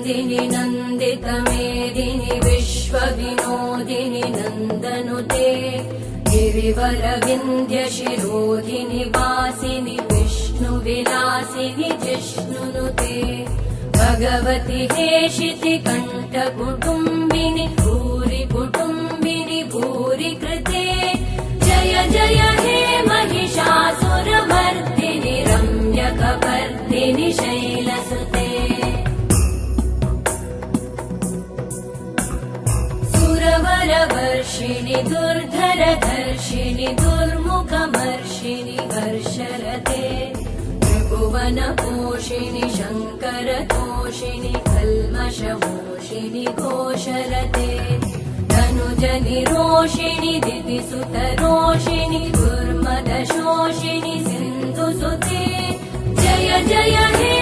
नन्दिनि नन्दितमेदिनि विश्वविनोदिनि नन्दनुते गिरिवरविन्ध्यशिरोधिनि वासिनि विष्णुविलासिनि जिष्णुनुते भगवति हेशिति कण्ठकुटुम्बिनि भूरि कुटुम्बिनि भूरि कृते जय जय हे महिषासुरमर्दिनि रम्यकपर्दिनि शैलसुते सुरवरवर्षिणि दुर्धरधर्षिणि दुर्मुखमर्षिणि हर्षरते त्रिभुवनपोषिणि शङ्करतोषिणि कल्मषमोषिणि घोषरते धनुजनिरोषिणि दितिसुतरोषिणि दुर्मदशोषिणि सिन्धुसुते जय जय हे